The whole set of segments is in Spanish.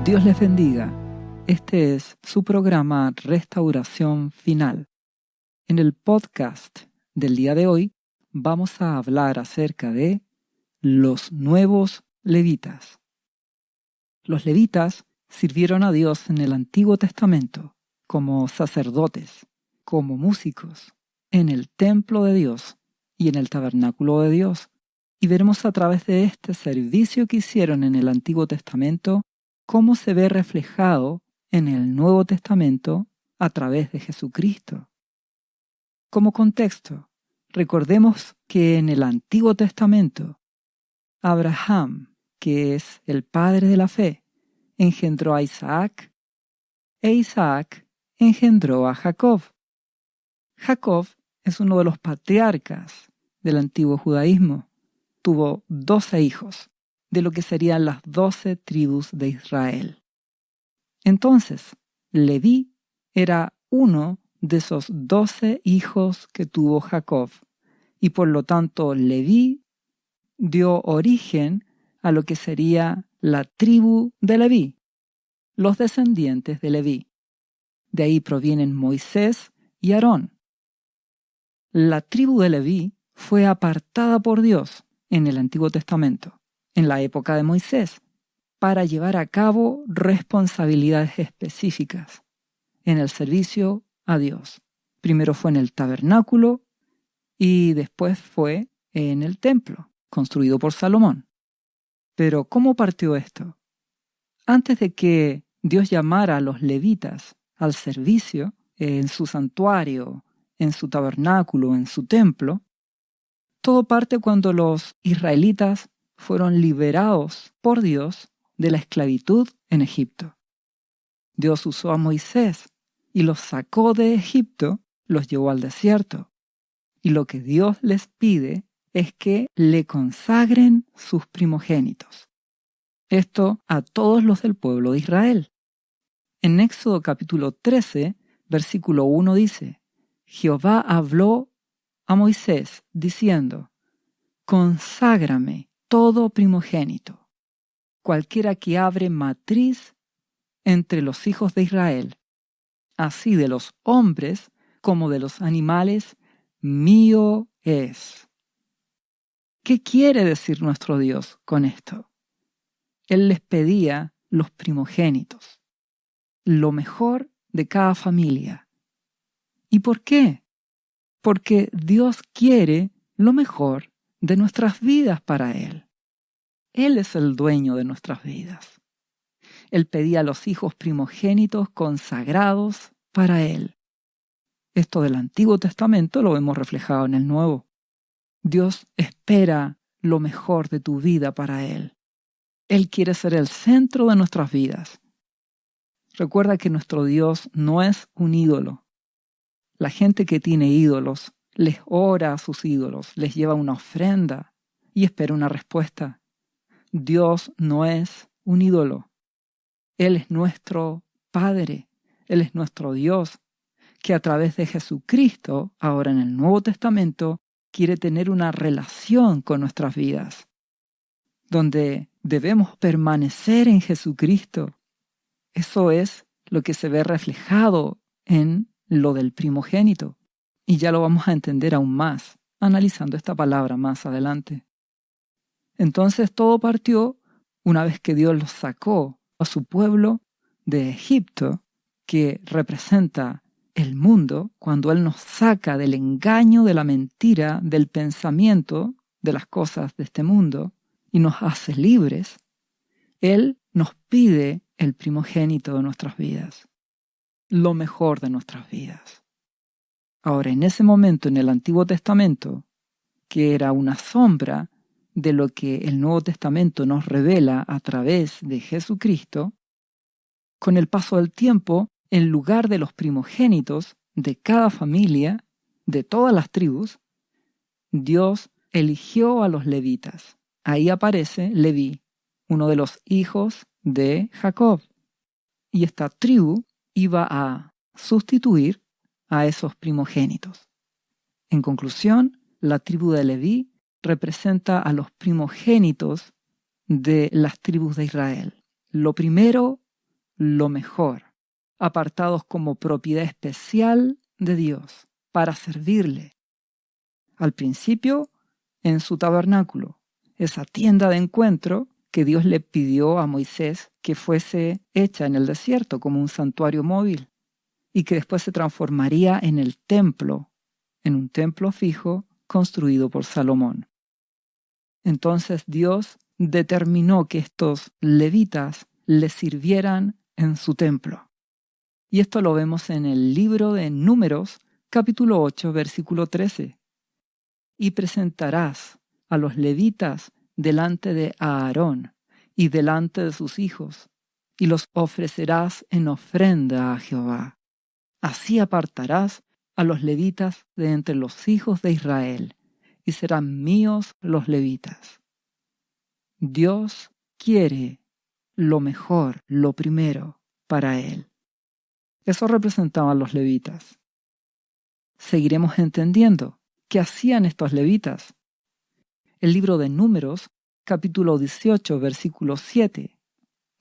Dios les bendiga. Este es su programa Restauración Final. En el podcast del día de hoy vamos a hablar acerca de los nuevos levitas. Los levitas sirvieron a Dios en el Antiguo Testamento como sacerdotes, como músicos, en el templo de Dios y en el tabernáculo de Dios. Y veremos a través de este servicio que hicieron en el Antiguo Testamento cómo se ve reflejado en el Nuevo Testamento a través de Jesucristo. Como contexto, recordemos que en el Antiguo Testamento, Abraham, que es el padre de la fe, engendró a Isaac, e Isaac engendró a Jacob. Jacob es uno de los patriarcas del antiguo judaísmo. Tuvo 12 hijos, de lo que serían las 12 tribus de Israel. Entonces, Leví era uno de esos 12 hijos que tuvo Jacob, y por lo tanto Leví dio origen a lo que sería la tribu de Leví, los descendientes de Leví. De ahí provienen Moisés y Aarón. La tribu de Leví fue apartada por Dios en el Antiguo Testamento, en la época de Moisés, para llevar a cabo responsabilidades específicas en el servicio a Dios. Primero fue en el tabernáculo y después fue en el templo, construido por Salomón. Pero ¿cómo partió esto? Antes de que Dios llamara a los levitas al servicio en su santuario, en su tabernáculo, en su templo, todo parte cuando los israelitas fueron liberados por Dios de la esclavitud en Egipto. Dios usó a Moisés y los sacó de Egipto, los llevó al desierto. Y lo que Dios les pide es que le consagren sus primogénitos. Esto a todos los del pueblo de Israel. En Éxodo capítulo 13, versículo 1 dice: Jehová habló a Moisés diciendo: conságrame todo primogénito, cualquiera que abre matriz entre los hijos de Israel, así de los hombres como de los animales, mío es. ¿Qué quiere decir nuestro Dios con esto? Él les pedía los primogénitos, lo mejor de cada familia. ¿Y por qué? Porque Dios quiere lo mejor de nuestras vidas para Él. Él es el dueño de nuestras vidas. Él pedía a los hijos primogénitos consagrados para Él. Esto del Antiguo Testamento lo vemos reflejado en el Nuevo. Dios espera lo mejor de tu vida para Él. Él quiere ser el centro de nuestras vidas. Recuerda que nuestro Dios no es un ídolo. La gente que tiene ídolos les ora a sus ídolos, les lleva una ofrenda y espera una respuesta. Dios no es un ídolo. Él es nuestro Padre, Él es nuestro Dios, que a través de Jesucristo, ahora en el Nuevo Testamento, quiere tener una relación con nuestras vidas, donde debemos permanecer en Jesucristo. Eso es lo que se ve reflejado en lo del primogénito. Y ya lo vamos a entender aún más, analizando esta palabra más adelante. Entonces todo partió una vez que Dios los sacó a su pueblo de Egipto, que representa el mundo, cuando Él nos saca del engaño, de la mentira, del pensamiento, de las cosas de este mundo, y nos hace libres. Él nos pide el primogénito de nuestras vidas, lo mejor de nuestras vidas. Ahora, en ese momento, en el Antiguo Testamento, que era una sombra de lo que el Nuevo Testamento nos revela a través de Jesucristo, con el paso del tiempo, en lugar de los primogénitos de cada familia, de todas las tribus, Dios eligió a los levitas. Ahí aparece Leví, uno de los hijos de Jacob. Y esta tribu iba a sustituir a esos primogénitos. En conclusión, la tribu de Leví representa a los primogénitos de las tribus de Israel. Lo primero lo mejor, apartados como propiedad especial de Dios para servirle. Al principio, en su tabernáculo, esa tienda de encuentro que Dios le pidió a Moisés que fuese hecha en el desierto como un santuario móvil y que después se transformaría en el templo, en un templo fijo construido por Salomón. Entonces Dios determinó que estos levitas le sirvieran en su templo. Y esto lo vemos en el libro de Números, capítulo 8, versículo 13. Y presentarás a los levitas delante de Aarón y delante de sus hijos, y los ofrecerás en ofrenda a Jehová. Así apartarás a los levitas de entre los hijos de Israel, y serán míos los levitas. Dios quiere lo mejor, lo primero, para Él. Eso representaban los levitas. Seguiremos entendiendo qué hacían estos levitas. El libro de Números, capítulo 18, versículo 7,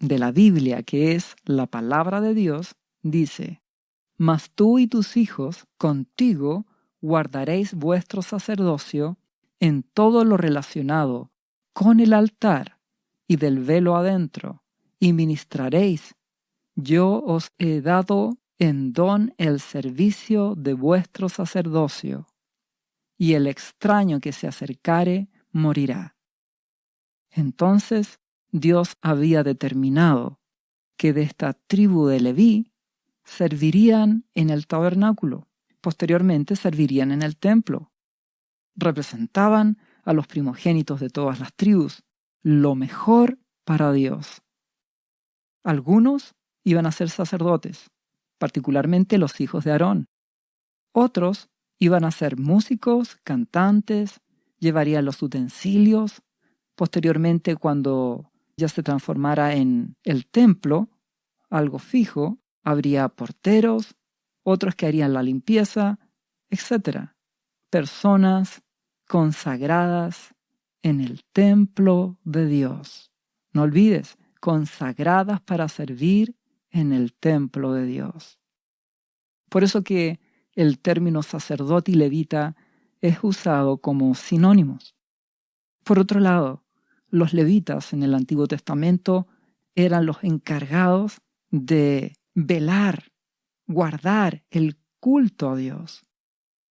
de la Biblia, que es la palabra de Dios, dice: Mas tú y tus hijos contigo guardaréis vuestro sacerdocio en todo lo relacionado con el altar y del velo adentro, y ministraréis. Yo os he dado en don el servicio de vuestro sacerdocio, y el extraño que se acercare morirá. Entonces Dios había determinado que de esta tribu de Leví servirían en el tabernáculo, posteriormente servirían en el templo. Representaban a los primogénitos de todas las tribus, lo mejor para Dios. Algunos iban a ser sacerdotes, particularmente los hijos de Aarón. Otros iban a ser músicos, cantantes, llevarían los utensilios. Posteriormente, cuando ya se transformara en el templo, algo fijo, habría porteros, otros que harían la limpieza, etc. Personas consagradas en el templo de Dios. No olvides, consagradas para servir en el templo de Dios. Por eso que el término sacerdote y levita es usado como sinónimos. Por otro lado, los levitas en el Antiguo Testamento eran los encargados de velar, guardar el culto a Dios,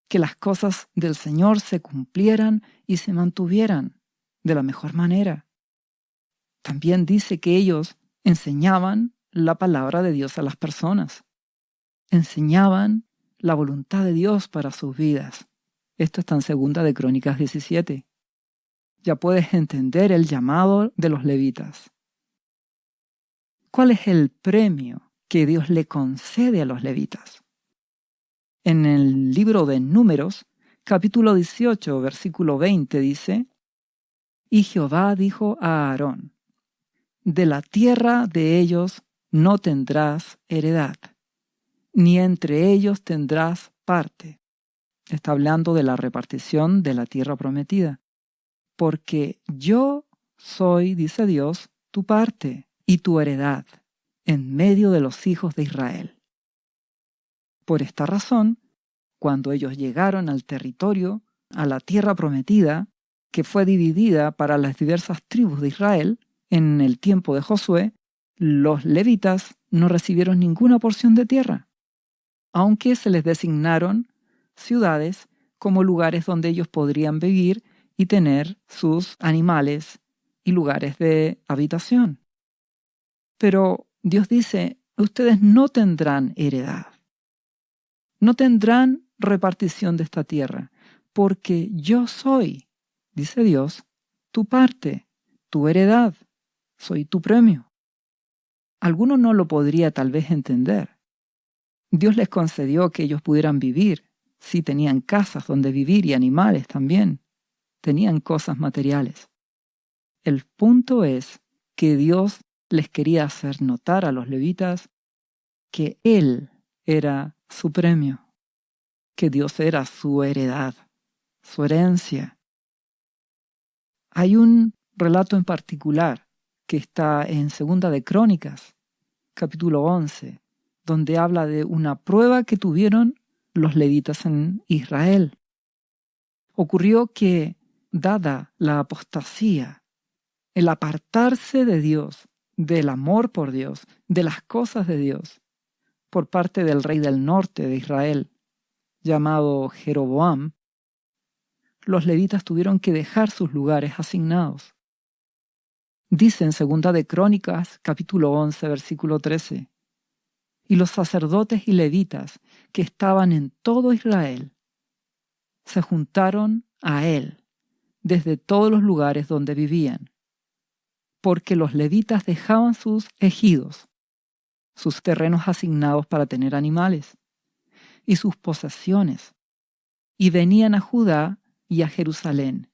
que las cosas del Señor se cumplieran y se mantuvieran de la mejor manera. También dice que ellos enseñaban la palabra de Dios a las personas, enseñaban la voluntad de Dios para sus vidas. Esto está en 2 de Crónicas 17. Ya puedes entender el llamado de los levitas. ¿Cuál es el premio que Dios le concede a los levitas? En el libro de Números, capítulo 18, versículo 20 dice: Y Jehová dijo a Aarón: De la tierra de ellos no tendrás heredad, ni entre ellos tendrás parte. Está hablando de la repartición de la tierra prometida. Porque yo soy, dice Dios, tu parte y tu heredad en medio de los hijos de Israel. Por esta razón, cuando ellos llegaron al territorio, a la tierra prometida, que fue dividida para las diversas tribus de Israel, en el tiempo de Josué, los levitas no recibieron ninguna porción de tierra, aunque se les designaron ciudades como lugares donde ellos podrían vivir y tener sus animales y lugares de habitación. Pero Dios dice: ustedes no tendrán heredad, no tendrán repartición de esta tierra, porque yo soy, dice Dios, tu parte, tu heredad, soy tu premio. Alguno no lo podría tal vez entender. Dios les concedió que ellos pudieran vivir, sí, tenían casas donde vivir y animales también. Tenían cosas materiales. El punto es que Dios les quería hacer notar a los levitas que Él era su premio, que Dios era su heredad, su herencia. Hay un relato en particular que está en 2 de Crónicas, capítulo 11, donde habla de una prueba que tuvieron los levitas en Israel. Ocurrió que, dada la apostasía, el apartarse de Dios, del amor por Dios, de las cosas de Dios, por parte del rey del norte de Israel, llamado Jeroboam, los levitas tuvieron que dejar sus lugares asignados. Dice en 2 de Crónicas, capítulo 11, versículo 13, y los sacerdotes y levitas que estaban en todo Israel se juntaron a él desde todos los lugares donde vivían, porque los levitas dejaban sus ejidos, sus terrenos asignados para tener animales, y sus posesiones, y venían a Judá y a Jerusalén,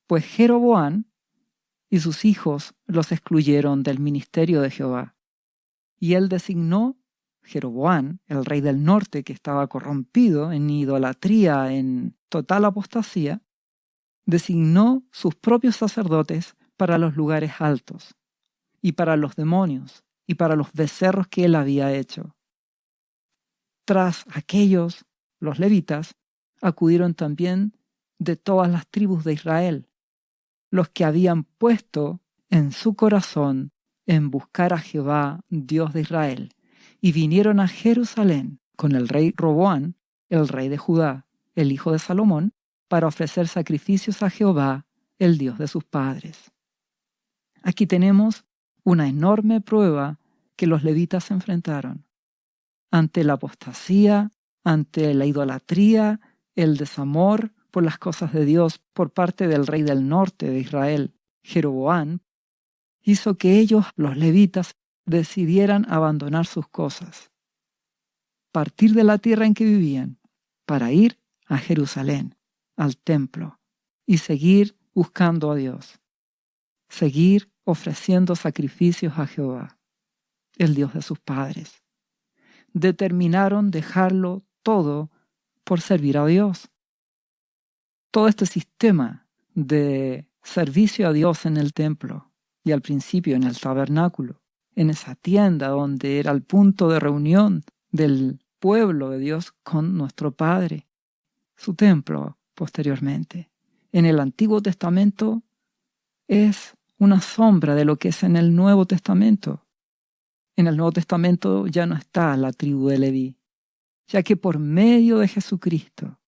pues Jeroboam y sus hijos los excluyeron del ministerio de Jehová. Y él designó, Jeroboam, el rey del norte que estaba corrompido en idolatría, en total apostasía, designó sus propios sacerdotes para los lugares altos, y para los demonios, y para los becerros que él había hecho. Tras aquellos, los levitas, acudieron también de todas las tribus de Israel, los que habían puesto en su corazón en buscar a Jehová, Dios de Israel, y vinieron a Jerusalén con el rey Roboam, el rey de Judá, el hijo de Salomón, para ofrecer sacrificios a Jehová, el Dios de sus padres. Aquí tenemos una enorme prueba que los levitas enfrentaron. Ante la apostasía, ante la idolatría, el desamor por las cosas de Dios por parte del rey del norte de Israel, Jeroboam, hizo que ellos, los levitas, decidieran abandonar sus cosas, partir de la tierra en que vivían, para ir a Jerusalén, al templo, y seguir buscando a Dios, seguir ofreciendo sacrificios a Jehová, el Dios de sus padres. Determinaron dejarlo todo por servir a Dios. Todo este sistema de servicio a Dios en el templo y al principio en el tabernáculo, en esa tienda donde era el punto de reunión del pueblo de Dios con nuestro Padre, su templo posteriormente. En el Antiguo Testamento es una sombra de lo que es en el Nuevo Testamento. En el Nuevo Testamento ya no está la tribu de Leví, ya que por medio de Jesucristo,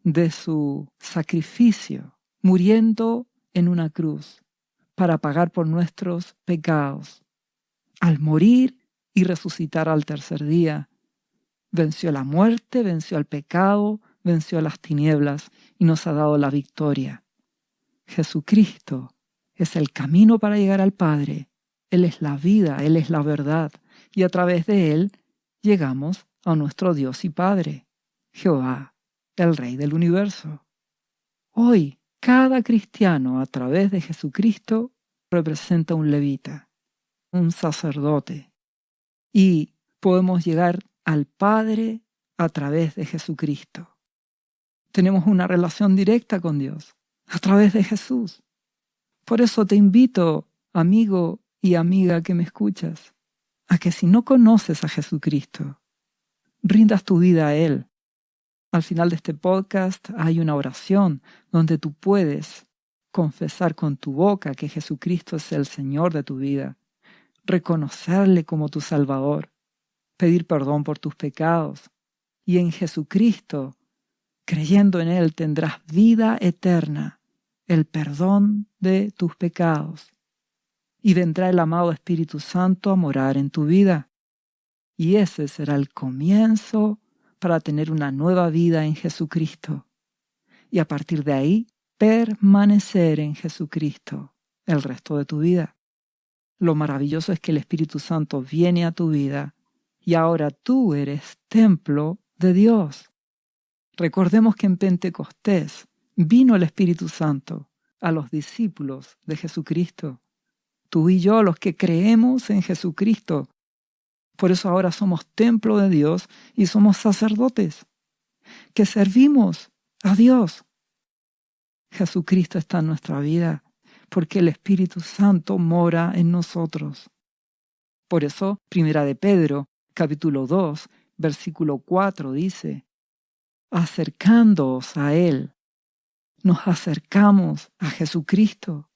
de su sacrificio, muriendo en una cruz para pagar por nuestros pecados, al morir y resucitar al tercer día, venció la muerte, venció al pecado, venció a las tinieblas y nos ha dado la victoria. Jesucristo es el camino para llegar al Padre. Él es la vida, Él es la verdad, y a través de Él llegamos a nuestro Dios y Padre, Jehová, el Rey del universo. Hoy, cada cristiano a través de Jesucristo representa un levita, un sacerdote, y podemos llegar al Padre a través de Jesucristo. Tenemos una relación directa con Dios a través de Jesús. Por eso te invito, amigo y amiga que me escuchas, a que si no conoces a Jesucristo, rindas tu vida a Él. Al final de este podcast hay una oración donde tú puedes confesar con tu boca que Jesucristo es el Señor de tu vida, reconocerle como tu Salvador, pedir perdón por tus pecados, y en Jesucristo, creyendo en Él, tendrás vida eterna, el perdón de tus pecados, y vendrá el amado Espíritu Santo a morar en tu vida. Y ese será el comienzo para tener una nueva vida en Jesucristo. Y a partir de ahí, permanecer en Jesucristo el resto de tu vida. Lo maravilloso es que el Espíritu Santo viene a tu vida y ahora tú eres templo de Dios. Recordemos que en Pentecostés vino el Espíritu Santo a los discípulos de Jesucristo. Tú y yo, los que creemos en Jesucristo. Por eso ahora somos templo de Dios y somos sacerdotes, que servimos a Dios. Jesucristo está en nuestra vida porque el Espíritu Santo mora en nosotros. Por eso, Primera de Pedro, capítulo 2, versículo 4 dice: acercándoos a Él, nos acercamos a Jesucristo,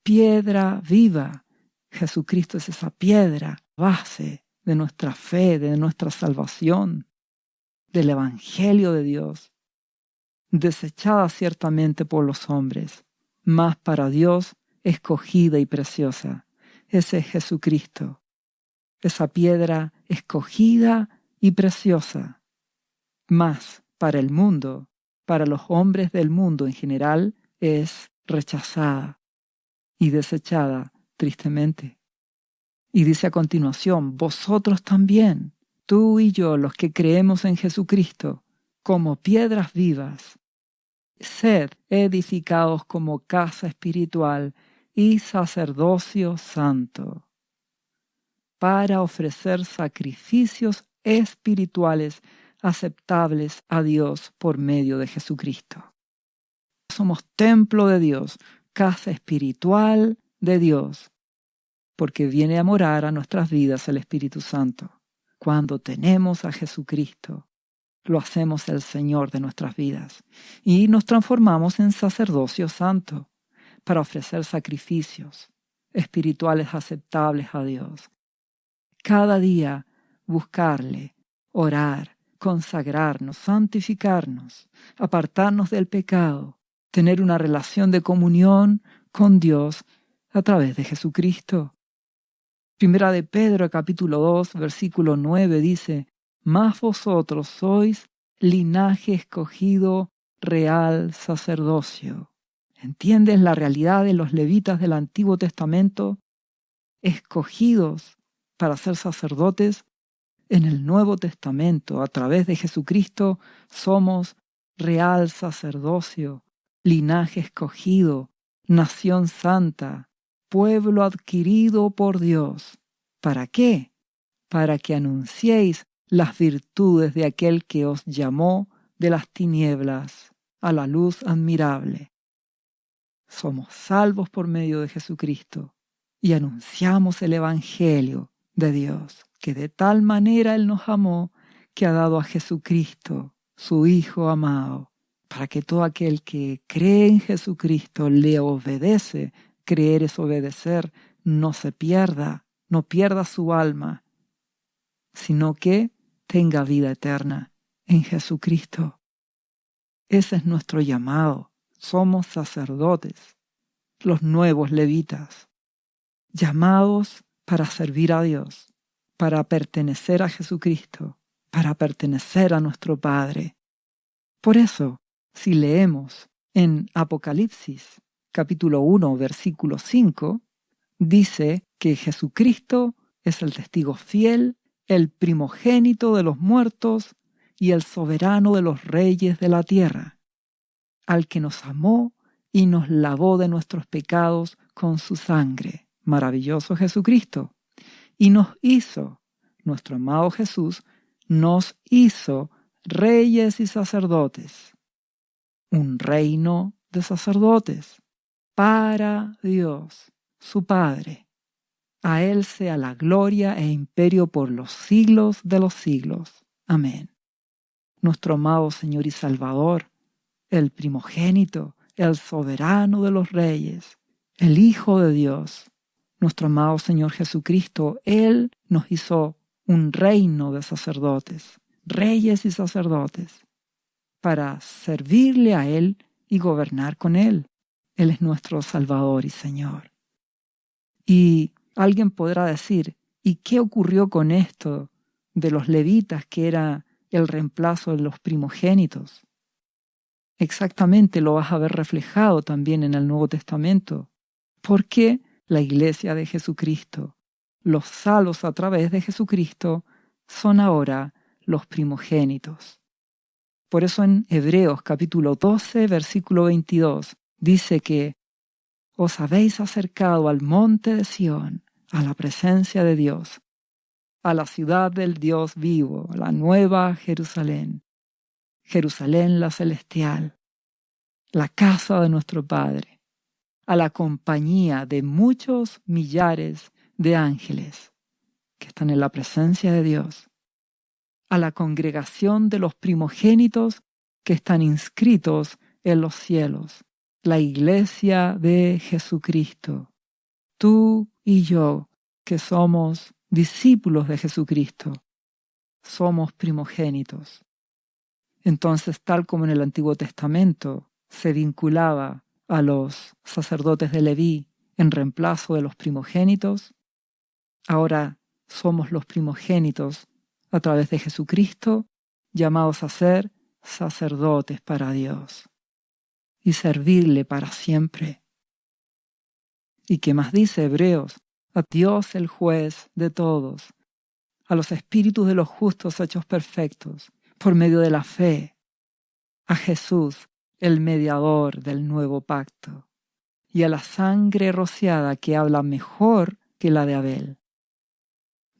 piedra viva. Jesucristo es esa piedra, base de nuestra fe, de nuestra salvación, del Evangelio de Dios, desechada ciertamente por los hombres, mas para Dios escogida y preciosa. Ese es Jesucristo, esa piedra escogida y preciosa. Mas para el mundo, para los hombres del mundo en general, es rechazada y desechada tristemente. Y dice a continuación: vosotros también, tú y yo, los que creemos en Jesucristo, como piedras vivas, sed edificados como casa espiritual y sacerdocio santo, para ofrecer sacrificios espirituales aceptables a Dios por medio de Jesucristo. Somos templo de Dios, casa espiritual de Dios, porque viene a morar a nuestras vidas el Espíritu Santo. Cuando tenemos a Jesucristo, lo hacemos el Señor de nuestras vidas y nos transformamos en sacerdocio santo para ofrecer sacrificios espirituales aceptables a Dios. Cada día buscarle, orar, consagrarnos, santificarnos, apartarnos del pecado, tener una relación de comunión con Dios a través de Jesucristo. Primera de Pedro, capítulo 2, versículo 9 dice: mas vosotros sois linaje escogido, real sacerdocio. ¿Entiendes la realidad de los levitas del Antiguo Testamento? Escogidos para ser sacerdotes. En el Nuevo Testamento, a través de Jesucristo, somos real sacerdocio, linaje escogido, nación santa, pueblo adquirido por Dios. ¿Para qué? Para que anunciéis las virtudes de aquel que os llamó de las tinieblas a la luz admirable. Somos salvos por medio de Jesucristo y anunciamos el Evangelio de Dios, que de tal manera Él nos amó que ha dado a Jesucristo, su Hijo amado, para que todo aquel que cree en Jesucristo le obedece. Creer es obedecer, no se pierda, no pierda su alma, sino que tenga vida eterna en Jesucristo. Ese es nuestro llamado. Somos sacerdotes, los nuevos levitas, llamados para servir a Dios, para pertenecer a Jesucristo, para pertenecer a nuestro Padre. Por eso, si leemos en Apocalipsis, capítulo 1, versículo 5, dice que Jesucristo es el testigo fiel, el primogénito de los muertos y el soberano de los reyes de la tierra, al que nos amó y nos lavó de nuestros pecados con su sangre. Maravilloso Jesucristo. Y nos hizo, nuestro amado Jesús, nos hizo reyes y sacerdotes. Un reino de sacerdotes para Dios, su Padre. A Él sea la gloria e imperio por los siglos de los siglos. Amén. Nuestro amado Señor y Salvador, el primogénito, el soberano de los reyes, el Hijo de Dios, nuestro amado Señor Jesucristo, Él nos hizo un reino de sacerdotes, reyes y sacerdotes, para servirle a Él y gobernar con Él. Él es nuestro Salvador y Señor. Y alguien podrá decir: ¿y qué ocurrió con esto de los levitas, que era el reemplazo de los primogénitos? Exactamente lo vas a ver reflejado también en el Nuevo Testamento. Porque la Iglesia de Jesucristo, los salvos a través de Jesucristo, son ahora los primogénitos. Por eso en Hebreos capítulo 12, versículo 22, dice que os habéis acercado al monte de Sión, a la presencia de Dios, a la ciudad del Dios vivo, a la nueva Jerusalén, Jerusalén la celestial, la casa de nuestro Padre, a la compañía de muchos millares de ángeles, están en la presencia de Dios, a la congregación de los primogénitos que están inscritos en los cielos, la iglesia de Jesucristo. Tú y yo, que somos discípulos de Jesucristo, somos primogénitos. Entonces, tal como en el Antiguo Testamento se vinculaba a los sacerdotes de Leví en reemplazo de los primogénitos, ahora somos los primogénitos a través de Jesucristo, llamados a ser sacerdotes para Dios y servirle para siempre. ¿Y qué más dice Hebreos? A Dios el juez de todos, a los espíritus de los justos hechos perfectos, por medio de la fe, a Jesús, el mediador del nuevo pacto, y a la sangre rociada que habla mejor que la de Abel.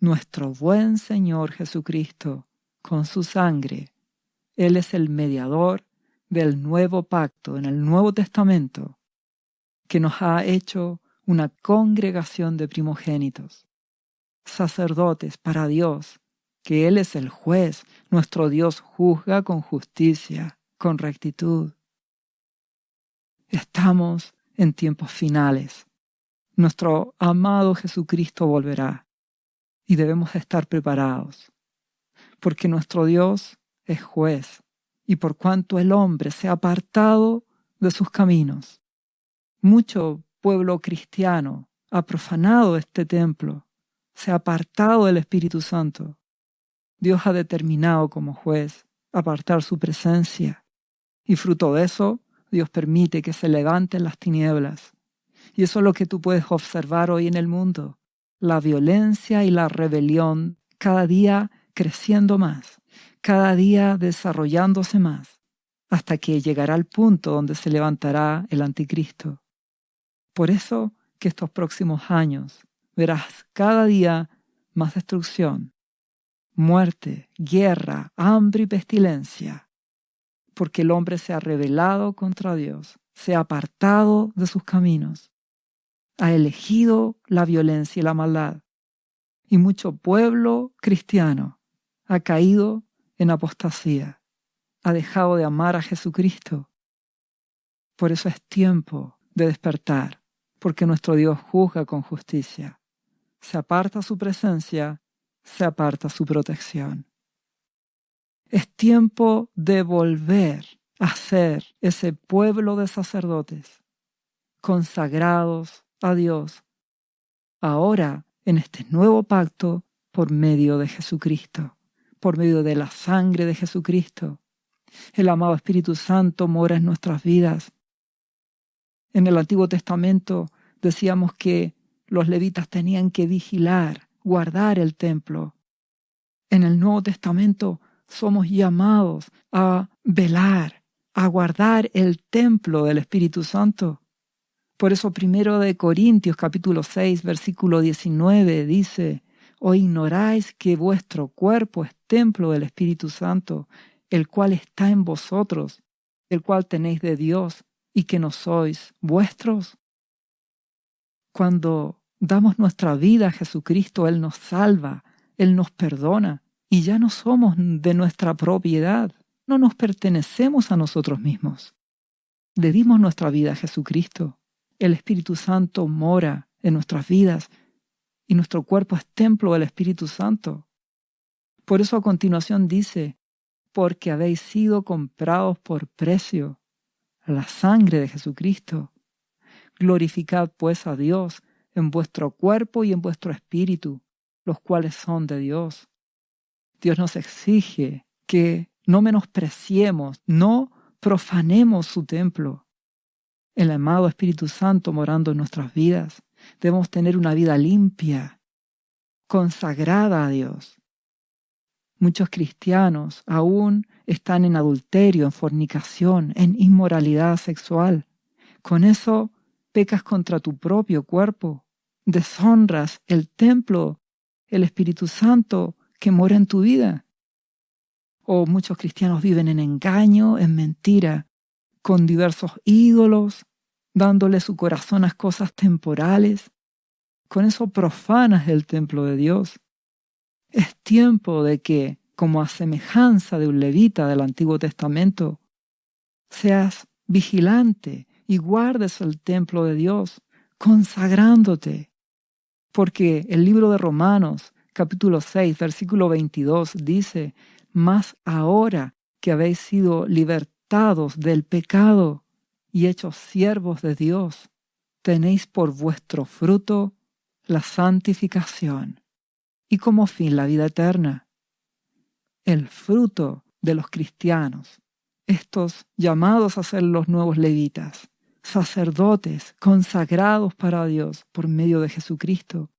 Nuestro buen Señor Jesucristo, con su sangre, Él es el mediador del nuevo pacto en el Nuevo Testamento, que nos ha hecho una congregación de primogénitos, sacerdotes para Dios, que Él es el juez. Nuestro Dios juzga con justicia, con rectitud. Estamos en tiempos finales. Nuestro amado Jesucristo volverá y debemos estar preparados, porque nuestro Dios es juez, y por cuanto el hombre se ha apartado de sus caminos, mucho pueblo cristiano ha profanado este templo, se ha apartado del Espíritu Santo. Dios ha determinado como juez apartar su presencia, y fruto de eso, Dios permite que se levanten las tinieblas. Y eso es lo que tú puedes observar hoy en el mundo, la violencia y la rebelión cada día creciendo más, cada día desarrollándose más, hasta que llegará al punto donde se levantará el anticristo. Por eso que estos próximos años verás cada día más destrucción, muerte, guerra, hambre y pestilencia, porque el hombre se ha rebelado contra Dios, se ha apartado de sus caminos, ha elegido la violencia y la maldad, y mucho pueblo cristiano ha caído en apostasía, ha dejado de amar a Jesucristo. Por eso es tiempo de despertar, porque nuestro Dios juzga con justicia. Se aparta su presencia, se aparta su protección. Es tiempo de volver a ser ese pueblo de sacerdotes consagrados a Dios, ahora en este nuevo pacto por medio de Jesucristo, por medio de la sangre de Jesucristo. El amado Espíritu Santo mora en nuestras vidas. En el Antiguo Testamento decíamos que los levitas tenían que vigilar, guardar el templo. En el Nuevo Testamento somos llamados a velar, a guardar el templo del Espíritu Santo. Por eso 1 Corintios capítulo 6, versículo 19 dice: ¿O ignoráis que vuestro cuerpo es templo del Espíritu Santo, el cual está en vosotros, el cual tenéis de Dios, y que no sois vuestros? Cuando damos nuestra vida a Jesucristo, Él nos salva, Él nos perdona, y ya no somos de nuestra propiedad, no nos pertenecemos a nosotros mismos. Le dimos nuestra vida a Jesucristo. El Espíritu Santo mora en nuestras vidas y nuestro cuerpo es templo del Espíritu Santo. Por eso a continuación dice: porque habéis sido comprados por precio, la sangre de Jesucristo. Glorificad pues a Dios en vuestro cuerpo y en vuestro espíritu, los cuales son de Dios. Dios nos exige que no menospreciemos, no profanemos su templo. El amado Espíritu Santo morando en nuestras vidas, debemos tener una vida limpia, consagrada a Dios. Muchos cristianos aún están en adulterio, en fornicación, en inmoralidad sexual. Con eso pecas contra tu propio cuerpo, deshonras el templo, el Espíritu Santo que mora en tu vida. O muchos cristianos viven en engaño, en mentira, con diversos ídolos, dándole su corazón a cosas temporales. Con eso profanas el templo de Dios. Es tiempo de que, como a semejanza de un levita del Antiguo Testamento, seas vigilante y guardes el templo de Dios, consagrándote. Porque el libro de Romanos, capítulo 6, versículo 22, dice: «Mas ahora que habéis sido libertados del pecado y hechos siervos de Dios, tenéis por vuestro fruto la santificación y como fin la vida eterna». El fruto de los cristianos, estos llamados a ser los nuevos levitas, sacerdotes consagrados para Dios por medio de Jesucristo.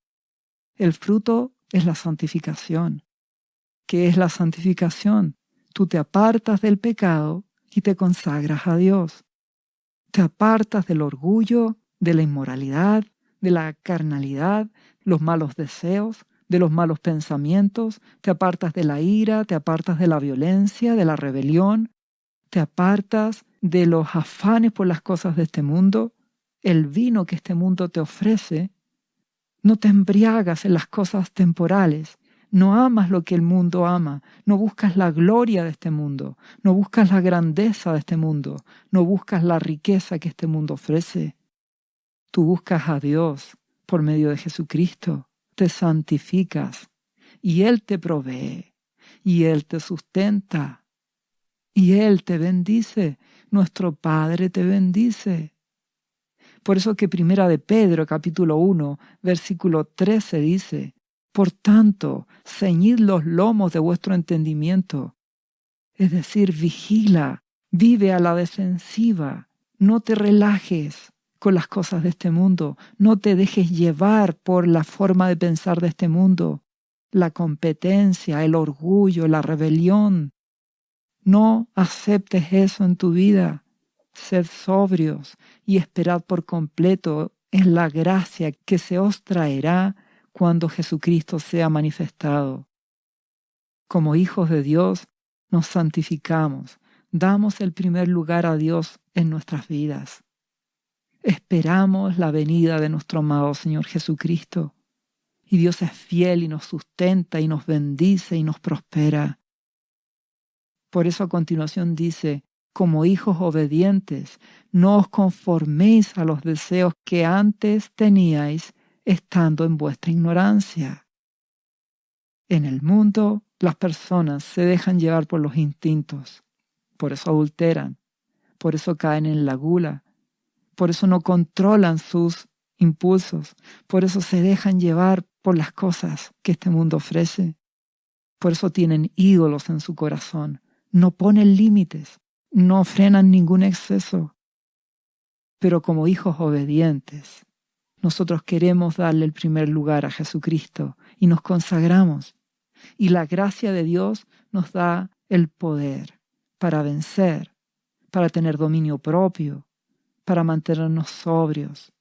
El fruto es la santificación. ¿Qué es la santificación? Tú te apartas del pecado y te consagras a Dios. Te apartas del orgullo, de la inmoralidad, de la carnalidad, los malos deseos, de los malos pensamientos, te apartas de la ira, te apartas de la violencia, de la rebelión, te apartas de los afanes por las cosas de este mundo, el vino que este mundo te ofrece. No te embriagas en las cosas temporales, no amas lo que el mundo ama, no buscas la gloria de este mundo, no buscas la grandeza de este mundo, no buscas la riqueza que este mundo ofrece. Tú buscas a Dios por medio de Jesucristo, te santificas y Él te provee y Él te sustenta y Él te bendice. Nuestro Padre te bendice. Por eso que Primera de Pedro, capítulo 1, versículo 13 dice: «Por tanto, ceñid los lomos de vuestro entendimiento». Es decir, vigila, vive a la defensiva, no te relajes con las cosas de este mundo, no te dejes llevar por la forma de pensar de este mundo, la competencia, el orgullo, la rebelión. No aceptes eso en tu vida. Sed sobrios y esperad por completo en la gracia que se os traerá cuando Jesucristo sea manifestado. Como hijos de Dios, nos santificamos, damos el primer lugar a Dios en nuestras vidas. Esperamos la venida de nuestro amado Señor Jesucristo, y Dios es fiel y nos sustenta y nos bendice y nos prospera. Por eso a continuación dice: «Como hijos obedientes, no os conforméis a los deseos que antes teníais estando en vuestra ignorancia». En el mundo, las personas se dejan llevar por los instintos. Por eso adulteran, por eso caen en la gula, por eso no controlan sus impulsos, por eso se dejan llevar por las cosas que este mundo ofrece. Por eso tienen ídolos en su corazón, no ponen límites, no frenan ningún exceso. Pero como hijos obedientes, nosotros queremos darle el primer lugar a Jesucristo y nos consagramos. Y la gracia de Dios nos da el poder para vencer, para tener dominio propio, para mantenernos sobrios,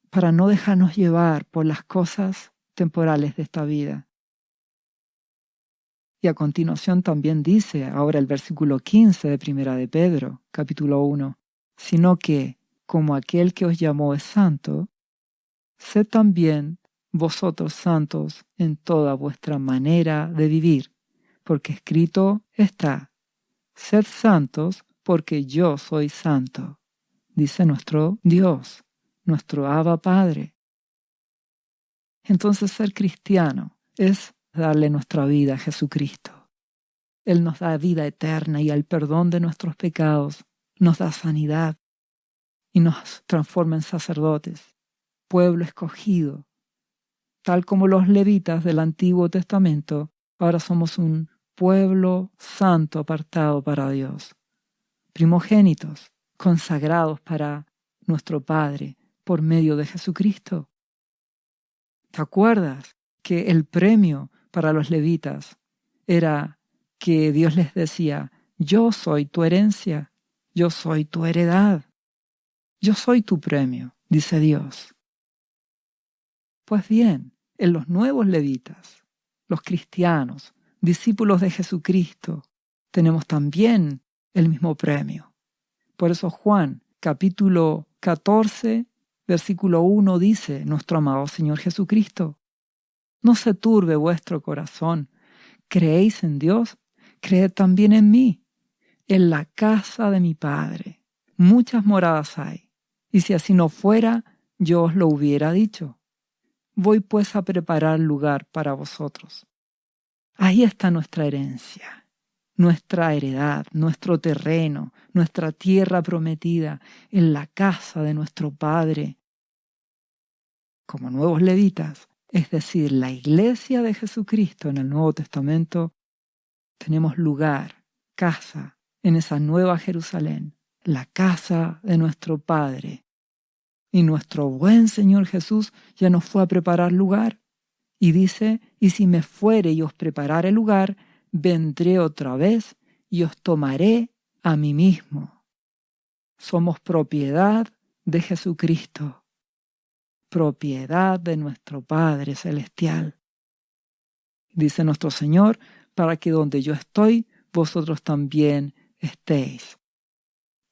para no dejarnos llevar por las cosas temporales de esta vida. Y a continuación también dice, ahora el versículo 15 de Primera de Pedro, capítulo 1, «Sino que, como aquel que os llamó es santo, sed también vosotros santos en toda vuestra manera de vivir, porque escrito está: sed santos porque yo soy santo», dice nuestro Dios, nuestro Abba Padre. Entonces ser cristiano es darle nuestra vida a Jesucristo. Él nos da vida eterna y el perdón de nuestros pecados, nos da sanidad y nos transforma en sacerdotes, pueblo escogido. Tal como los levitas del Antiguo Testamento, ahora somos un pueblo santo apartado para Dios, primogénitos, consagrados para nuestro Padre por medio de Jesucristo. ¿Te acuerdas que el premio para los levitas era que Dios les decía: «Yo soy tu herencia, yo soy tu heredad, yo soy tu premio», dice Dios? Pues bien, en los nuevos levitas, los cristianos, discípulos de Jesucristo, tenemos también el mismo premio. Por eso Juan, capítulo 14, versículo 1 dice nuestro amado Señor Jesucristo: No se turbe vuestro corazón. ¿Creéis en Dios? Creed también en mí. En la casa de mi Padre muchas moradas hay, y si así no fuera, yo os lo hubiera dicho. Voy pues a preparar lugar para vosotros. Ahí está nuestra herencia, nuestra heredad, nuestro terreno, nuestra tierra prometida, en la casa de nuestro Padre. Como nuevos levitas, es decir, la iglesia de Jesucristo en el Nuevo Testamento, tenemos lugar, casa, en esa nueva Jerusalén, la casa de nuestro Padre. Y nuestro buen Señor Jesús ya nos fue a preparar lugar. Y dice, y si me fuere y os preparare lugar, vendré otra vez y os tomaré a mí mismo. Somos propiedad de Jesucristo, propiedad de nuestro Padre Celestial. Dice nuestro Señor, para que donde yo estoy, vosotros también estéis.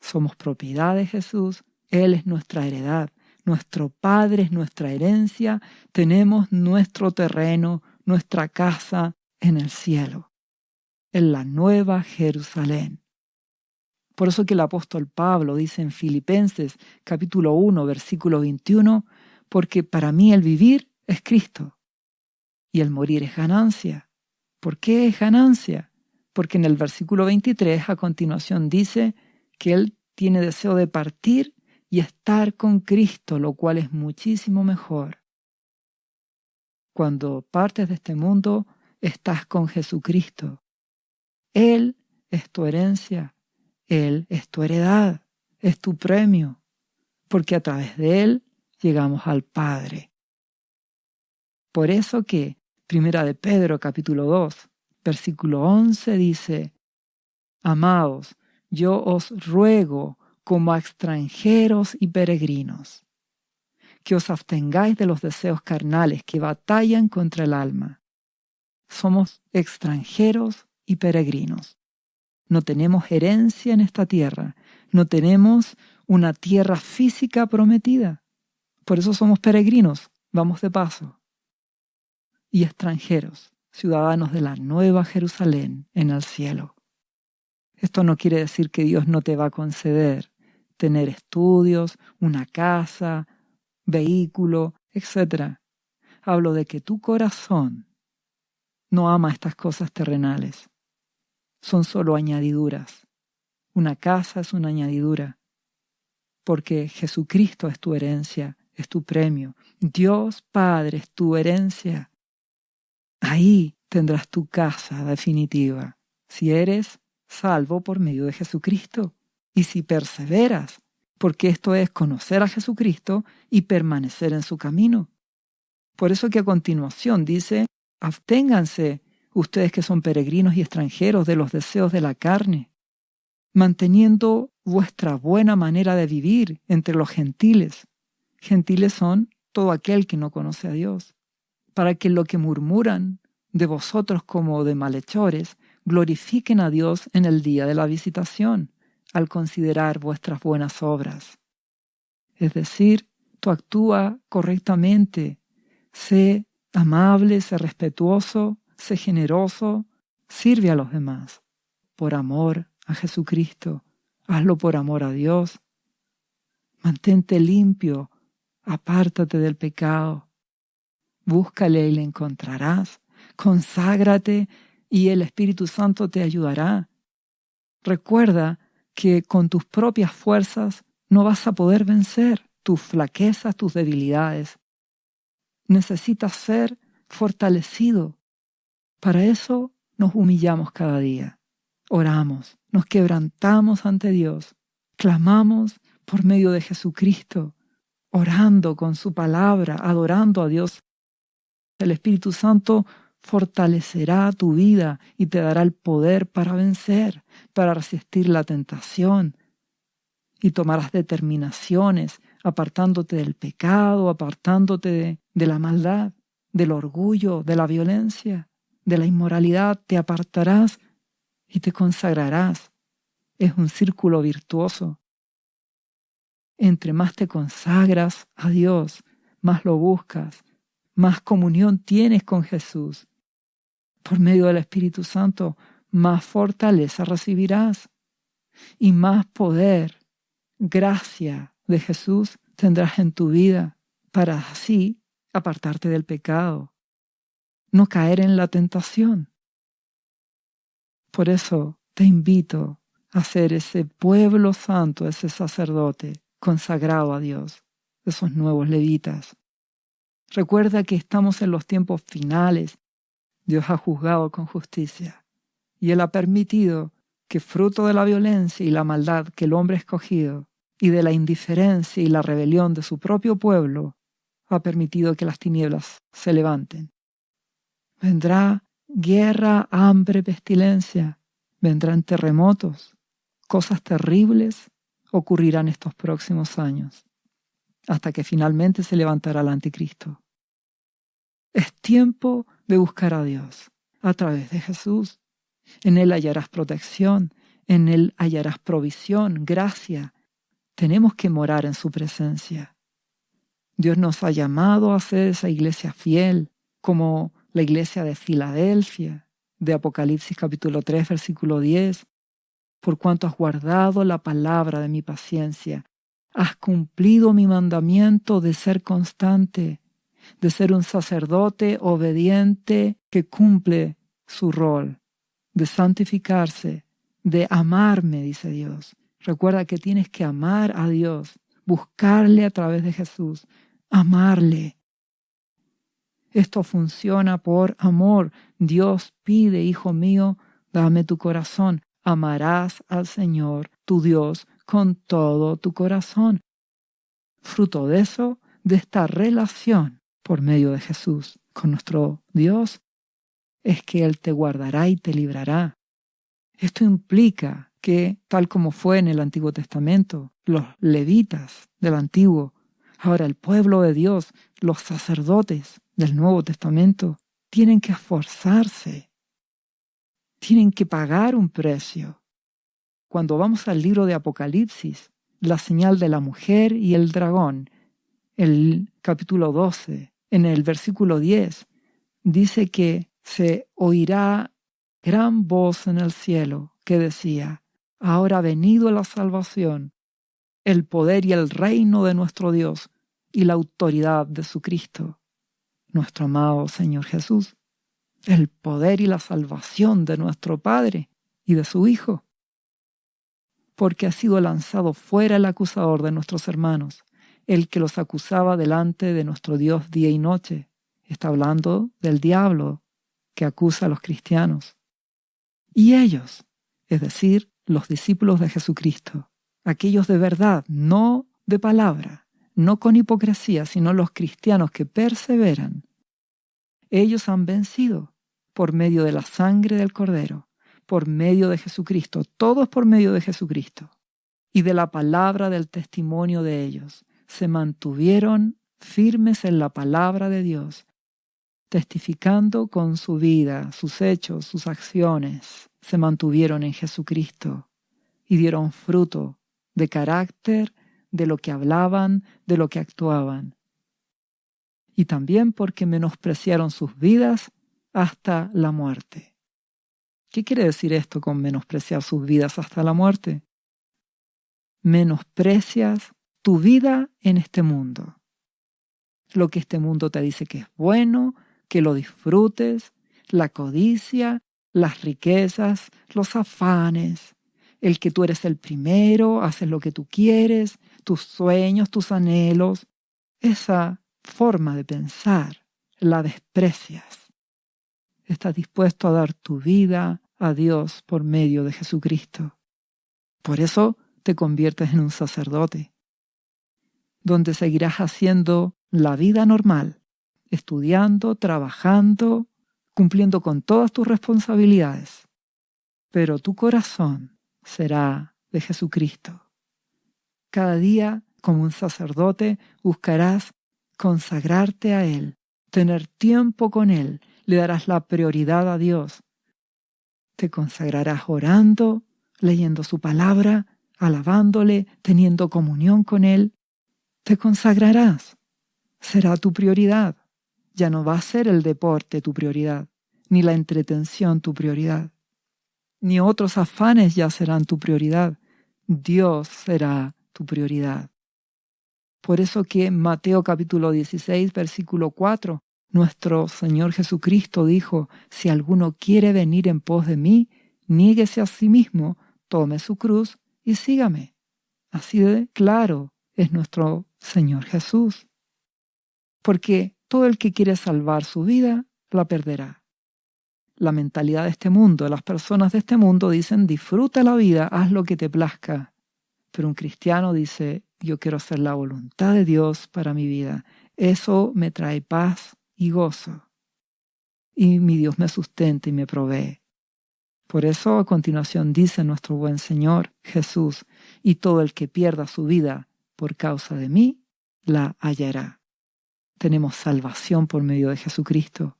Somos propiedad de Jesús, Él es nuestra heredad, nuestro Padre es nuestra herencia, tenemos nuestro terreno, nuestra casa en el cielo, en la nueva Jerusalén. Por eso que el apóstol Pablo dice en Filipenses capítulo 1, versículo 21, porque para mí el vivir es Cristo y el morir es ganancia. ¿Por qué es ganancia? Porque en el versículo 23 a continuación dice que él tiene deseo de partir y estar con Cristo, lo cual es muchísimo mejor. Cuando partes de este mundo, estás con Jesucristo. Él es tu herencia, Él es tu heredad, es tu premio, porque a través de Él llegamos al Padre. Por eso que Primera de Pedro capítulo 2, versículo 11 dice, amados, yo os ruego como a extranjeros y peregrinos, que os abstengáis de los deseos carnales que batallan contra el alma. Somos extranjeros y peregrinos. No tenemos herencia en esta tierra, no tenemos una tierra física prometida. Por eso somos peregrinos, vamos de paso. Y extranjeros, ciudadanos de la nueva Jerusalén en el cielo. Esto no quiere decir que Dios no te va a conceder tener estudios, una casa, vehículo, etc. Hablo de que tu corazón no ama estas cosas terrenales. Son solo añadiduras. Una casa es una añadidura. Porque Jesucristo es tu herencia, es tu premio. Dios Padre es tu herencia. Ahí tendrás tu casa definitiva, si eres salvo por medio de Jesucristo. Y si perseveras, porque esto es conocer a Jesucristo y permanecer en su camino. Por eso que a continuación dice, absténganse ustedes que son peregrinos y extranjeros de los deseos de la carne, manteniendo vuestra buena manera de vivir entre los gentiles. Gentiles son todo aquel que no conoce a Dios, para que lo que murmuran de vosotros como de malhechores glorifiquen a Dios en el día de la visitación, al considerar vuestras buenas obras. Es decir, tú actúa correctamente, sé amable, sé respetuoso, sé generoso, sirve a los demás, por amor a Jesucristo, hazlo por amor a Dios. Mantente limpio, apártate del pecado, búscale y le encontrarás, conságrate y el Espíritu Santo te ayudará. Recuerda que con tus propias fuerzas no vas a poder vencer tus flaquezas, tus debilidades. Necesitas ser fortalecido. Para eso nos humillamos cada día. Oramos, nos quebrantamos ante Dios, clamamos por medio de Jesucristo, orando con su palabra, adorando a Dios. El Espíritu Santo fortalecerá tu vida y te dará el poder para vencer, para resistir la tentación. Y tomarás determinaciones, apartándote del pecado, apartándote de la maldad, del orgullo, de la violencia, de la inmoralidad. Te apartarás y te consagrarás. Es un círculo virtuoso. Entre más te consagras a Dios, más lo buscas, más comunión tienes con Jesús. Por medio del Espíritu Santo, más fortaleza recibirás y más poder, gracia de Jesús tendrás en tu vida para así apartarte del pecado, no caer en la tentación. Por eso te invito a ser ese pueblo santo, ese sacerdote consagrado a Dios, esos nuevos levitas. Recuerda que estamos en los tiempos finales. Dios ha juzgado con justicia y Él ha permitido que fruto de la violencia y la maldad que el hombre ha escogido y de la indiferencia y la rebelión de su propio pueblo, ha permitido que las tinieblas se levanten. Vendrá guerra, hambre, pestilencia, vendrán terremotos, cosas terribles ocurrirán estos próximos años, hasta que finalmente se levantará el anticristo. Es tiempo de buscar a Dios a través de Jesús. En Él hallarás protección, en Él hallarás provisión, gracia. Tenemos que morar en su presencia. Dios nos ha llamado a ser esa iglesia fiel, como la iglesia de Filadelfia, de Apocalipsis capítulo 3, versículo 10. Por cuanto has guardado la palabra de mi paciencia, has cumplido mi mandamiento de ser constante, de ser un sacerdote obediente que cumple su rol, de santificarse, de amarme, dice Dios. Recuerda que tienes que amar a Dios, buscarle a través de Jesús, amarle. Esto funciona por amor. Dios pide, hijo mío, dame tu corazón. Amarás al Señor, tu Dios, con todo tu corazón. Fruto de eso, de esta relación por medio de Jesús con nuestro Dios, es que Él te guardará y te librará. Esto implica que, tal como fue en el Antiguo Testamento, los levitas del Antiguo, ahora el pueblo de Dios, los sacerdotes del Nuevo Testamento, tienen que esforzarse, tienen que pagar un precio. Cuando vamos al libro de Apocalipsis, la señal de la mujer y el dragón, el capítulo 12, en el versículo 10, dice que se oirá gran voz en el cielo que decía: ahora ha venido la salvación, el poder y el reino de nuestro Dios y la autoridad de su Cristo, nuestro amado Señor Jesús, el poder y la salvación de nuestro Padre y de su Hijo, porque ha sido lanzado fuera el acusador de nuestros hermanos, el que los acusaba delante de nuestro Dios día y noche. Está hablando del diablo que acusa a los cristianos. Y ellos, es decir, los discípulos de Jesucristo, aquellos de verdad, no de palabra, no con hipocresía, sino los cristianos que perseveran, ellos han vencido por medio de la sangre del Cordero, por medio de Jesucristo, todos por medio de Jesucristo, y de la palabra del testimonio de ellos. Se mantuvieron firmes en la palabra de Dios, testificando con su vida, sus hechos, sus acciones. Se mantuvieron en Jesucristo y dieron fruto de carácter, de lo que hablaban, de lo que actuaban. Y también porque menospreciaron sus vidas hasta la muerte. ¿Qué quiere decir esto con menospreciar sus vidas hasta la muerte? Menosprecias tu vida en este mundo. Lo que este mundo te dice que es bueno, que lo disfrutes, la codicia, las riquezas, los afanes, el que tú eres el primero, haces lo que tú quieres, tus sueños, tus anhelos. Esa forma de pensar la desprecias. Estás dispuesto a dar tu vida a Dios por medio de Jesucristo. Por eso te conviertes en un sacerdote, donde seguirás haciendo la vida normal, estudiando, trabajando, cumpliendo con todas tus responsabilidades. Pero tu corazón será de Jesucristo. Cada día, como un sacerdote, buscarás consagrarte a Él, tener tiempo con Él, le darás la prioridad a Dios. Te consagrarás orando, leyendo su palabra, alabándole, teniendo comunión con Él. Te consagrarás. Será tu prioridad. Ya no va a ser el deporte tu prioridad, ni la entretención tu prioridad, ni otros afanes ya serán tu prioridad. Dios será tu prioridad. Por eso que en Mateo capítulo 16, versículo 4, nuestro Señor Jesucristo dijo, si alguno quiere venir en pos de mí, niéguese a sí mismo, tome su cruz y sígame. Así de claro es nuestro Señor Jesús. Porque todo el que quiere salvar su vida, la perderá. La mentalidad de este mundo, las personas de este mundo dicen, disfruta la vida, haz lo que te plazca. Pero un cristiano dice, yo quiero hacer la voluntad de Dios para mi vida. Eso me trae paz y gozo. Y mi Dios me sustenta y me provee. Por eso a continuación dice nuestro buen Señor Jesús, y todo el que pierda su vida por causa de mí, la hallará. Tenemos salvación por medio de Jesucristo.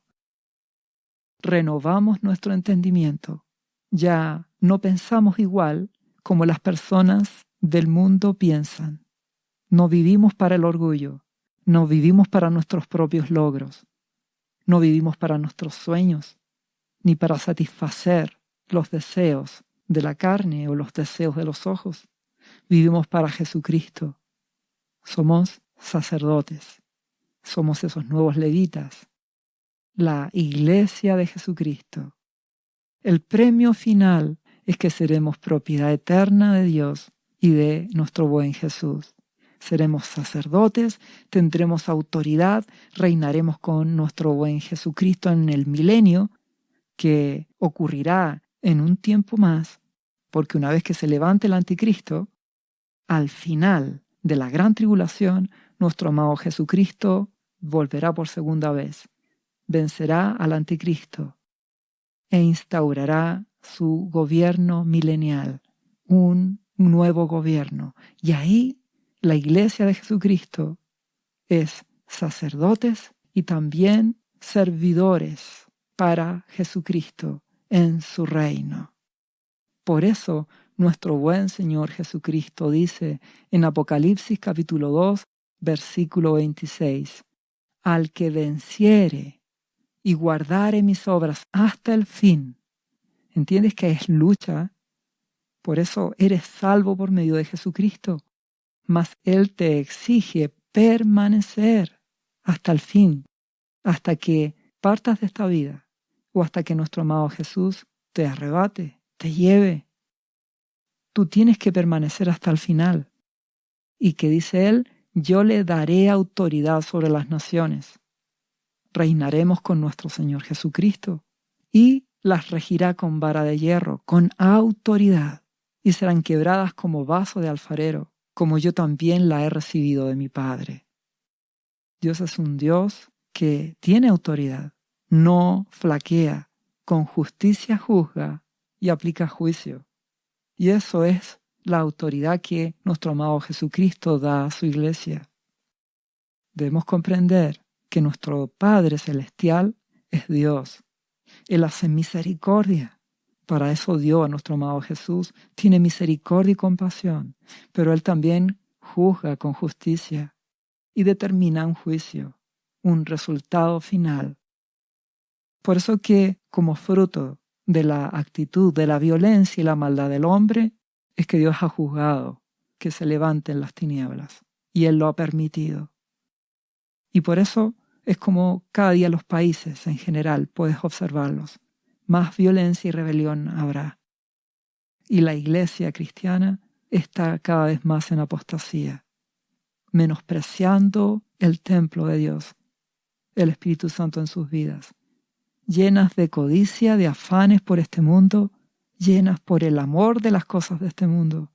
Renovamos nuestro entendimiento. Ya no pensamos igual como las personas del mundo piensan. No vivimos para el orgullo, no vivimos para nuestros propios logros, no vivimos para nuestros sueños, ni para satisfacer los deseos de la carne o los deseos de los ojos. Vivimos para Jesucristo. Somos sacerdotes, somos esos nuevos levitas, la iglesia de Jesucristo. El premio final es que seremos propiedad eterna de Dios y de nuestro buen Jesús. Seremos sacerdotes, tendremos autoridad, reinaremos con nuestro buen Jesucristo en el milenio, que ocurrirá en un tiempo más, porque una vez que se levante el anticristo, al final de la gran tribulación, nuestro amado Jesucristo volverá por segunda vez, vencerá al anticristo e instaurará su gobierno milenial, un nuevo gobierno. Y ahí la iglesia de Jesucristo es sacerdotes y también servidores para Jesucristo en su reino. Por eso nuestro buen Señor Jesucristo dice en Apocalipsis capítulo 2, versículo 26, al que venciere y guardare mis obras hasta el fin. ¿Entiendes que es lucha? Por eso eres salvo por medio de Jesucristo, mas Él te exige permanecer hasta el fin, hasta que partas de esta vida o hasta que nuestro amado Jesús te arrebate, te lleve. Tú tienes que permanecer hasta el final. Y que dice Él, yo le daré autoridad sobre las naciones. Reinaremos con nuestro Señor Jesucristo y las regirá con vara de hierro, con autoridad, y serán quebradas como vaso de alfarero, como yo también la he recibido de mi Padre. Dios es un Dios que tiene autoridad, no flaquea, con justicia juzga y aplica juicio. Y eso es la autoridad que nuestro amado Jesucristo da a su iglesia. Debemos comprender que nuestro Padre Celestial es Dios. Él hace misericordia. Para eso dio a nuestro amado Jesús. Tiene misericordia y compasión, pero Él también juzga con justicia y determina un juicio, un resultado final. Por eso que, como fruto de la actitud de la violencia y la maldad del hombre, es que Dios ha juzgado que se levanten las tinieblas, y Él lo ha permitido. Y por eso es como cada día los países en general, puedes observarlos, más violencia y rebelión habrá. Y la iglesia cristiana está cada vez más en apostasía, menospreciando el templo de Dios, el Espíritu Santo en sus vidas, llenas de codicia, de afanes por este mundo, llenas por el amor de las cosas de este mundo.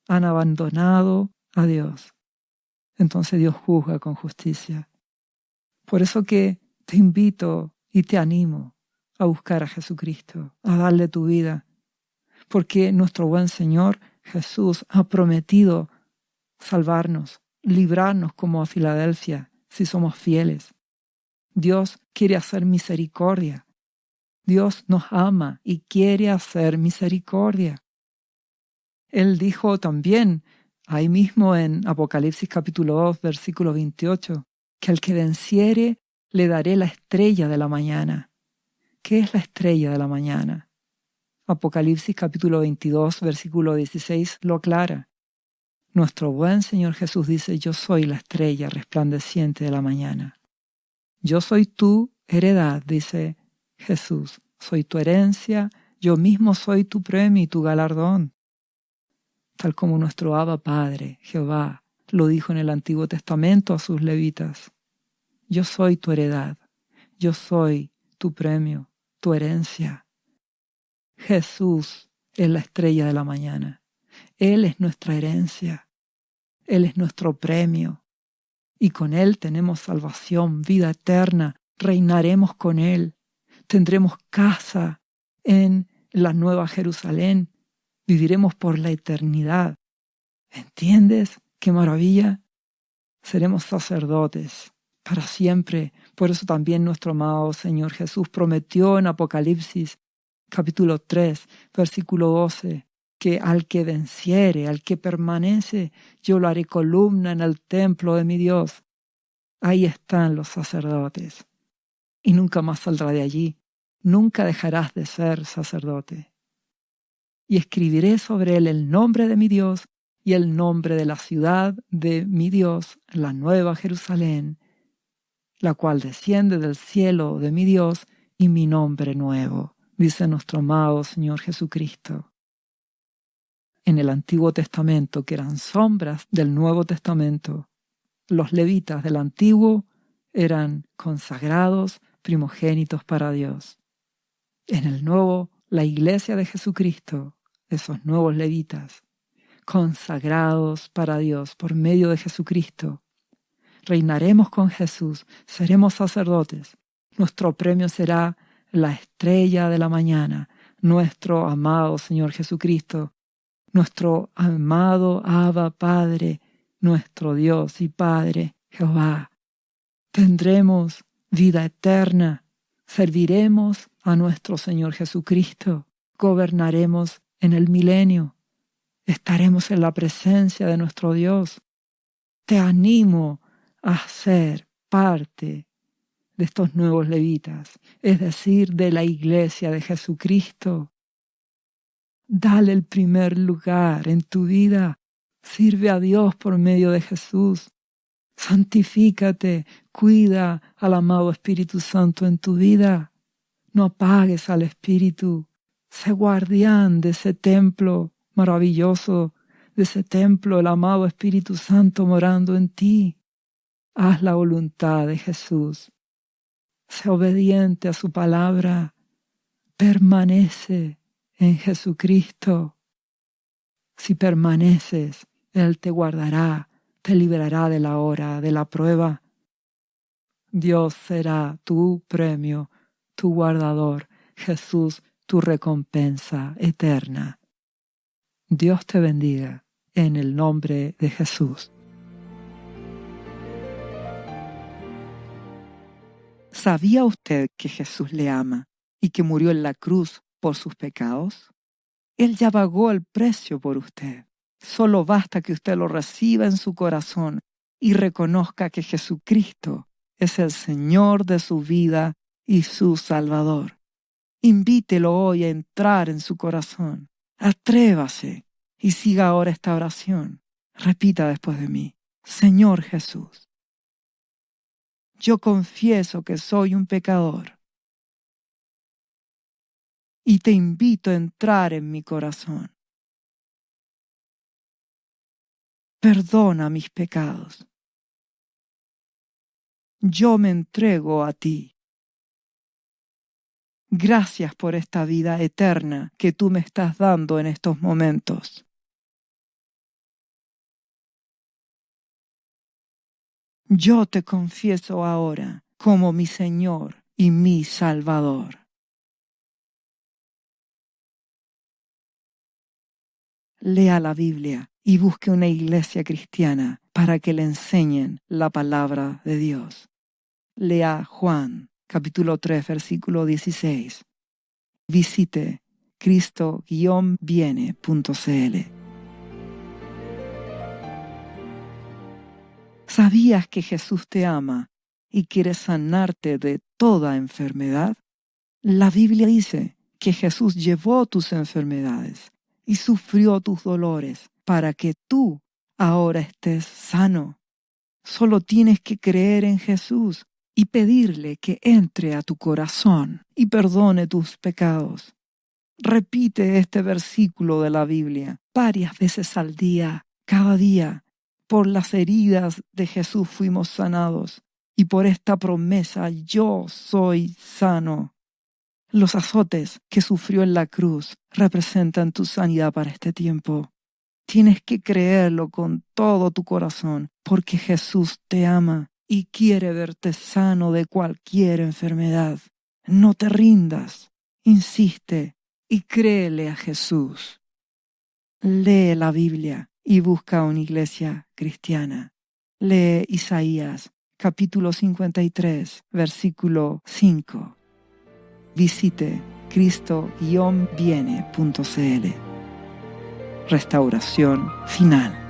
Han abandonado a Dios. Entonces Dios juzga con justicia. Por eso que te invito y te animo a buscar a Jesucristo, a darle tu vida, porque nuestro buen Señor Jesús ha prometido salvarnos, librarnos como a Filadelfia, si somos fieles. Dios quiere hacer misericordia. Dios nos ama y quiere hacer misericordia. Él dijo también, ahí mismo en Apocalipsis capítulo 2, versículo 28, que el que venciere Le daré la estrella de la mañana. ¿Qué es la estrella de la mañana? Apocalipsis capítulo 22, versículo 16 lo aclara. Nuestro buen Señor Jesús dice: yo soy la estrella resplandeciente de la mañana. Yo soy tu heredad, dice Jesús. Soy tu herencia, yo mismo soy tu premio y tu galardón. Tal como nuestro Abba Padre, Jehová, lo dijo en el Antiguo Testamento a sus levitas. Yo soy tu heredad, yo soy tu premio, tu herencia. Jesús es la estrella de la mañana. Él es nuestra herencia. Él es nuestro premio. Y con Él tenemos salvación, vida eterna. Reinaremos con Él. Tendremos casa en la Nueva Jerusalén. Viviremos por la eternidad. ¿Entiendes? ¡Qué maravilla! Seremos sacerdotes para siempre. Por eso también nuestro amado Señor Jesús prometió en Apocalipsis capítulo 3, versículo 12, que al que venciere, al que permanece, yo lo haré columna en el templo de mi Dios. Ahí están los sacerdotes. Y nunca más saldrá de allí. Nunca dejarás de ser sacerdote. Y escribiré sobre él el nombre de mi Dios y el nombre de la ciudad de mi Dios, la Nueva Jerusalén, la cual desciende del cielo de mi Dios, y mi nombre nuevo, dice nuestro amado Señor Jesucristo. En el Antiguo Testamento, que eran sombras del Nuevo Testamento, los levitas del Antiguo eran consagrados, primogénitos para Dios. En el Nuevo, la Iglesia de Jesucristo, esos nuevos levitas, consagrados para Dios por medio de Jesucristo. Reinaremos con Jesús, seremos sacerdotes. Nuestro premio será la estrella de la mañana, nuestro amado Señor Jesucristo, nuestro amado Abba Padre, nuestro Dios y Padre, Jehová. Tendremos vida eterna, serviremos a nuestro Señor Jesucristo, gobernaremos en el milenio, estaremos en la presencia de nuestro Dios. Te animo a ser parte de estos nuevos levitas, es decir, de la Iglesia de Jesucristo. Dale el primer lugar en tu vida. Sirve a Dios por medio de Jesús. Santifícate, cuida al amado Espíritu Santo en tu vida. No apagues al Espíritu. Sé guardián de ese templo maravilloso, de ese templo, el amado Espíritu Santo morando en ti. Haz la voluntad de Jesús. Sé obediente a su palabra. Permanece en Jesucristo. Si permaneces, Él te guardará, te librará de la hora de la prueba. Dios será tu premio, tu guardador. Jesús, tu recompensa eterna. Dios te bendiga en el nombre de Jesús. ¿Sabía usted que Jesús le ama y que murió en la cruz por sus pecados? Él ya pagó el precio por usted. Solo basta que usted lo reciba en su corazón y reconozca que Jesucristo es el Señor de su vida y su Salvador. Invítelo hoy a entrar en su corazón. Atrévase y siga ahora esta oración. Repita después de mí: Señor Jesús, yo confieso que soy un pecador y te invito a entrar en mi corazón. Perdona mis pecados. Yo me entrego a ti. Gracias por esta vida eterna que tú me estás dando en estos momentos. Yo te confieso ahora como mi Señor y mi Salvador. Lea la Biblia y busque una iglesia cristiana para que le enseñen la palabra de Dios. Lea Juan, capítulo 3, versículo 16. Visite cristo-viene.cl. ¿Sabías que Jesús te ama y quiere sanarte de toda enfermedad? La Biblia dice que Jesús llevó tus enfermedades y sufrió tus dolores para que tú ahora estés sano. Solo tienes que creer en Jesús y pedirle que entre a tu corazón y perdone tus pecados. Repite este versículo de la Biblia varias veces al día, cada día. Por las heridas de Jesús fuimos sanados y por esta promesa yo soy sano. Los azotes que sufrió en la cruz representan tu sanidad para este tiempo. Tienes que creerlo con todo tu corazón porque Jesús te ama y quiere verte sano de cualquier enfermedad. No te rindas, insiste y créele a Jesús. Lee la Biblia y busca una iglesia cristiana. Lee Isaías, capítulo 53, versículo 5. Visite cristo-viene.cl. Restauración final.